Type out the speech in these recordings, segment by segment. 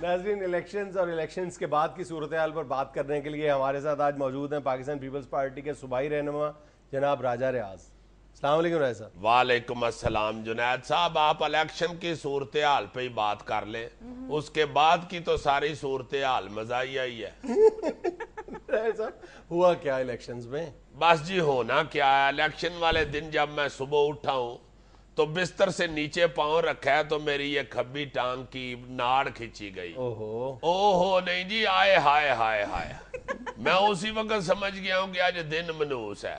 ناظرین، الیکشنز اور الیکشنز کے بعد کی صورتحال پر بات کرنے کے لیے ہمارے ساتھ آج موجود ہیں پاکستان پیپلز پارٹی کے صوبائی رہنما جناب راجہ ریاض۔ السلام علیکم راجہ صاحب۔ وعلیکم السلام جنید صاحب، آپ الیکشن کی صورتحال پہ ہی بات کر لیں، اس کے بعد کی تو ساری صورتحال مزاحیہ ہی ہے۔ راجہ صاحب ہوا کیا الیکشنز میں؟ بس جی ہونا کیا ہے، الیکشن والے دن جب میں صبح اٹھا ہوں تو بستر سے نیچے پاؤں رکھا ہے تو میری یہ کھبی ٹانگ کی ناڑ کھچی گئی۔ اوہو نہیں جی، آئے ہائے ہائے ہائے، میں اسی وقت سمجھ گیا ہوں کہ آج دن منوس ہے۔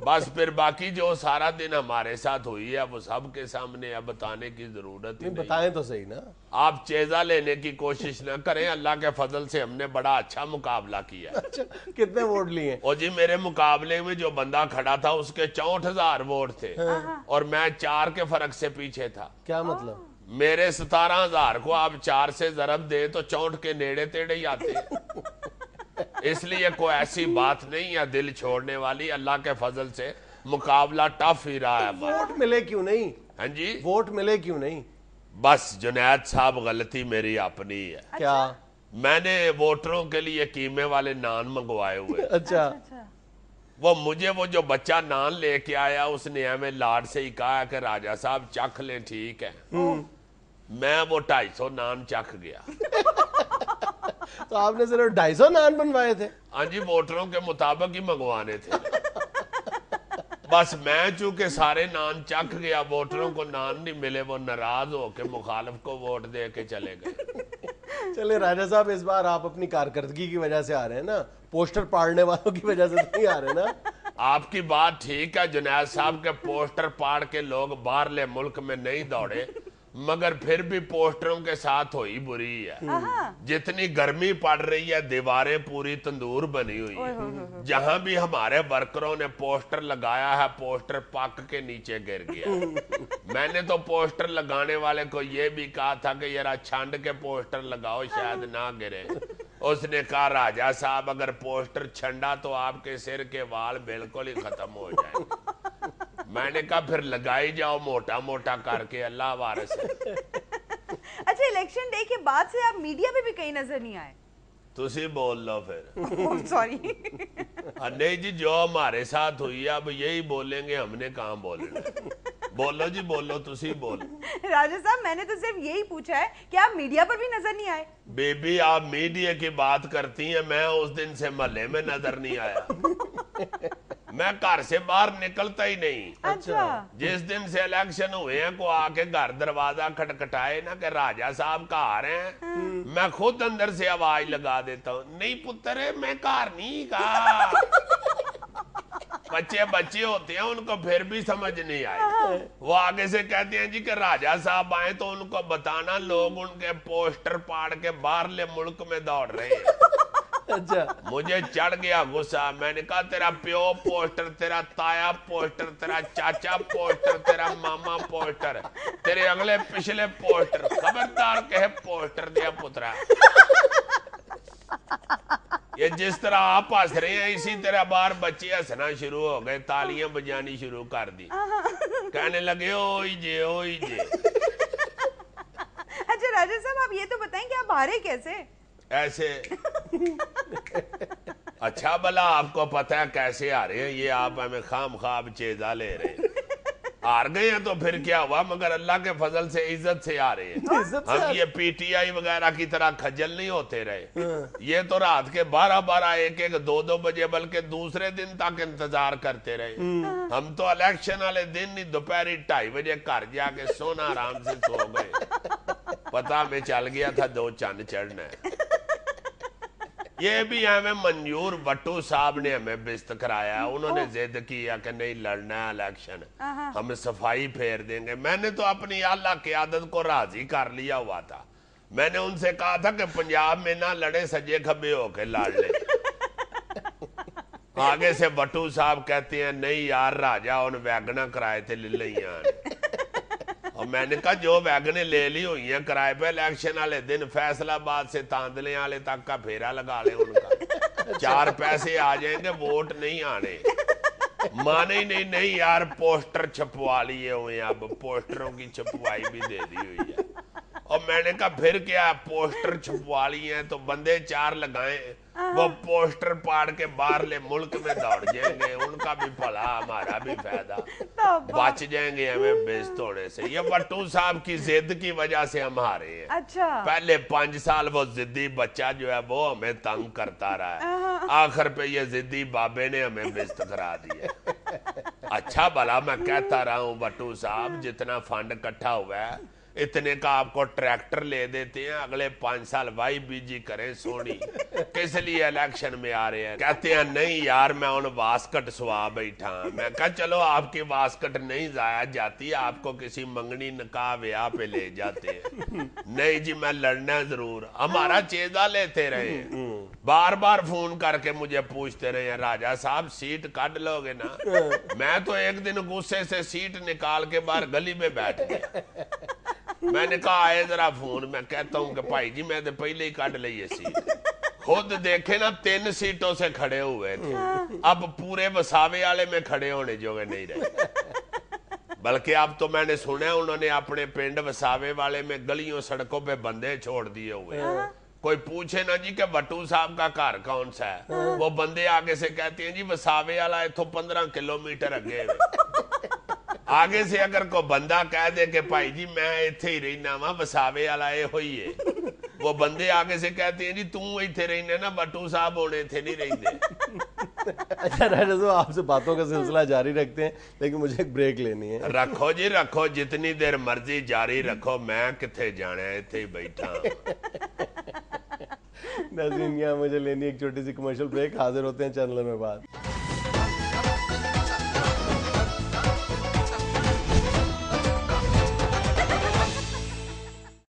بس پھر باقی جو سارا دن ہمارے ساتھ ہوئی ہے وہ سب کے سامنے اب بتانے کی ضرورت ہی نہیں۔ بتائیں تو صحیح نا۔ آپ چیزہ لینے کی کوشش نہ کریں، اللہ کے فضل سے ہم نے بڑا اچھا مقابلہ کیا۔ اچھا، کتنے ووٹ لیے؟ اور جی میرے مقابلے میں جو بندہ کھڑا تھا اس کے 64,000 ووٹ تھے اور میں 4 کے فرق سے پیچھے تھا۔ کیا مطلب؟ میرے 17,000 کو آپ 4 سے ضرب دیں تو 64 کے نیڑے تیڑے ہی آتے ہیں۔ اس لیے کوئی ایسی بات نہیں ہے دل چھوڑنے والی، اللہ کے فضل سے مقابلہ ٹف ہی رہا ہے۔ ووٹ ملے کیوں نہیں؟ ہاں جی، ووٹ ملے کیوں نہیں؟ بس جنید صاحب غلطی میری اپنی ہے۔ کیا؟ میں نے ووٹروں کے لیے قیمے والے نان منگوائے ہوئے۔ اچھا، وہ مجھے وہ جو بچہ نان لے کے آیا اس نے ہمیں لاڈ سے ہی کہا کہ راجہ صاحب چکھ لیں، ٹھیک ہے۔ میں وہ 250 نان چکھ گیا۔ تو آپ نے صرف 250 نان بنوائے تھے؟ ہاں جی، ووٹروں کے مطابق ہی منگوانے تھے۔ بس میں چونکہ سارے نان چکھ گیا، ووٹروں کو نان نہیں ملے، وہ ناراض ہو کے مخالف کو ووٹ دے کے چلے گئے۔ چلے راجہ صاحب، اس بار آپ اپنی کارکردگی کی وجہ سے آ رہے ہیں نا، پوسٹر پاڑنے والوں کی وجہ سے نہیں آ رہے نا؟ آپ کی بات ٹھیک ہے جنید صاحب کے پوسٹر پاڑ کے لوگ باہرلے ملک میں نہیں دوڑے، مگر پھر بھی پوسٹروں کے ساتھ ہوئی بری ہے۔ جتنی گرمی پڑ رہی ہے دیواریں پوری تندور بنی ہوئی ہیں، جہاں بھی ہمارے ورکروں نے پوسٹر لگایا ہے پوسٹر پک کے نیچے گر گیا۔ میں نے تو پوسٹر لگانے والے کو یہ بھی کہا تھا کہ یار چھانڈ کے پوسٹر لگاؤ شاید نہ گرے۔ اس نے کہا راجہ صاحب اگر پوسٹر چھنڈا تو آپ کے سر کے وال بالکل ہی ختم ہو جائیں گے۔ میں نے کہا پھر لگائی جاؤ موٹا موٹا کر کے، اللہ وارث ہے۔ اچھا، الیکشن ڈے کے بعد سے آپ میڈیا پہ بھی کہیں نظر نہیں آئے؟ تسی بول لو پھر۔ سوری۔ نہیں جی، جو ہمارے ساتھ ہوئی ہے اب یہی بولیں گے، ہم نے کہاں بولنا ہے۔ بولو جی بولو، تسی بولو۔ راجہ صاحب میں نے تو صرف یہی پوچھا ہے کہ آپ میڈیا پر بھی نظر نہیں آئے؟ بی بی آپ میڈیا کی بات کرتی ہیں، میں اس دن سے محلے میں نظر نہیں آیا، میں گھر سے باہر نکلتا ہی نہیں۔ اچھا، جس دن سے الیکشن ہوئے ہیں کو آ کے گھر دروازہ کھٹکھٹائے نا کہ راجہ صاحب کہاں آ رہے ہیں، میں خود اندر سے آواز لگا دیتا ہوں، نہیں پتر میں گھر نہیں کہا۔ بچے ہوتے ہیں ان کو پھر بھی سمجھ نہیں آئے، وہ آگے سے کہتے ہیں جی کہ راجہ صاحب آئے تو ان کو بتانا لوگ ان کے پوسٹر پاڑ کے باہرلے ملک میں دوڑ رہے ہیں۔ اچھا، مجھے چڑھ گیا غصہ، میں نے کہا تیرا پیو پوسٹر، تیرا تایا پوسٹر، تیرا چاچا پوسٹر، تیرا ماما پوسٹر، تیرے اگلے پچھلے پوسٹر، خبردار کہے پوسٹر دیا پترا۔ یہ جس طرح آپ ہنس رہے ہیں اسی طرح باہر بچے ہنسنا شروع ہو گئے، تالیاں بجانی شروع کر دی، کہنے لگے اوئی جے اوئی جے۔ اچھا راجہ صاحب آپ یہ تو بتائیں کہ آپ ہارے کیسے؟ ایسے اچھا بلا آپ کو پتہ ہے کیسے آ رہے ہیں، یہ آپ ہمیں خام خواب چیزہ لے رہے ہیں۔ ہار گئے ہیں تو پھر کیا ہوا، مگر اللہ کے فضل سے عزت سے آ رہے ہیں۔ ہم یہ پی ٹی آئی وغیرہ کی طرح کھجل نہیں ہوتے رہے، یہ تو رات کے 12 1 2 بجے بلکہ دوسرے دن تک انتظار کرتے رہے۔ ہم تو الیکشن والے دن ہی دوپہری 2:30 بجے گھر جا کے سونا آرام سے سو گئے، پتہ ہمیں چل گیا تھا 2 چاند چڑھنا ہے۔ یہ بھی ہمیں منظور بٹو صاحب نے ہمیں بست کرایا، انہوں نے ضد کیا کہ نہیں لڑنا ہے الیکشن، ہم صفائی پھیر دیں گے۔ میں نے تو اپنی اعلیٰ قیادت کو راضی کر لیا ہوا تھا، میں نے ان سے کہا تھا کہ پنجاب میں نہ لڑے، سجے کھبے ہو کے لڑ لیں۔ آگے سے بٹو صاحب کہتے ہیں نہیں یار راجہ ان ویگنا کرائے تھے لے لیاں، اور میں نے کہا جو ویگنیں لے لی ہوئی ہیں کرائے پہ، الیکشن والے دن فیصل آباد سے تاندلے والے تک کا پھیرا لگا لیں ان کا، 4 پیسے آ جائیں گے، ووٹ نہیں آنے۔ مانے ہی نہیں یار پوسٹر چھپوا لیے ہوئے ہیں، اب پوسٹروں کی چھپوائی بھی دے دی ہوئی ہے، اور میں نے کہا پھر کیا پوسٹر چھپوا لی ہیں تو بندے 4 لگائیں وہ پوسٹر پاڑ کے باہر لے ملک میں دوڑ جائیں گے, ان کا بھی بھلا ہمارا بھی فائدہ, بچ جائیں گے ہمیں بیزت ہونے سے. یہ بٹو صاحب کی ضد کی وجہ سے ہم ہارے ہیں. اچھا پہلے 5 سال وہ ضدی بچہ جو ہے وہ ہمیں تنگ کرتا رہا ہے, آخر پہ یہ ضدی بابے نے ہمیں بیزت کرا دی ہے. اچھا بھلا میں کہتا رہا ہوں بٹو صاحب جتنا فنڈ اکٹھا ہوا ہے اتنے کا آپ کو ٹریکٹر لے دیتے ہیں, اگلے 5 سال وائی بی جی کریں سونی, کس لیے الیکشن میں آ رہے ہیں. کہتے ہیں نہیں یار میں ان واسکٹ سوا بیٹھا. میں کہا چلو آپ کی واسکٹ نہیں ضائع جاتی, آپ کو کسی منگنی نکاح بیاہ پہ لے جاتے ہیں. نہیں جی میں لڑنا ضرور. ہمارا چیزہ لیتے رہے, بار بار فون کر کے مجھے پوچھتے رہے ہیں راجہ صاحب سیٹ کٹ لو گے نا. میں تو ایک دن غصے سے سیٹ نکال کے باہر گلی میں بیٹھ گیا. میں نے کہا آئے ذرا فون, میں کہتا ہوں کہ بھائی جی میں تو پہلے ہی کٹ لئیے سیٹ. خود دیکھے نا 3 سیٹوں سے کھڑے ہوئے تھے, اب پورے وساوے والے میں کھڑے ہونے جو نہیں رہے. بلکہ اب تو میں نے سنا انہوں نے اپنے پنڈ وساوے والے میں گلیوں سڑکوں پہ بندے چھوڑ دیے ہوئے. کوئی پوچھے نا جی کہ بٹو صاحب کا گھر کون سا ہے, وہ بندے آگے سے کہتے ہیں جی وساوے والا اتھوں 15 کلومیٹر اگے. آگے سے اگر کوئی بندہ کہہ دے کہ بھائی جی میں ایتھے ہی رہنا وا وساوے والا یہ ہوئی ہے, وہ بندے آگے سے کہتے ہیں جی تم ایتھے رہنا نا بٹو صاحب ہونے تھے نہیں رہتے. اچھا راجہ صاحب آپ سے باتوں کا سلسلہ جاری رکھتے ہیں لیکن مجھے ایک بریک لینی ہے. رکھو جی رکھو, جتنی دیر مرضی جاری رکھو, میں کتھے جانا ہے ایتھے ہی بیٹھا. ناظرین یہاں مجھے لینی ایک چھوٹی سی کمرشل بریک, حاضر ہوتے ہیں چینل میں بعد.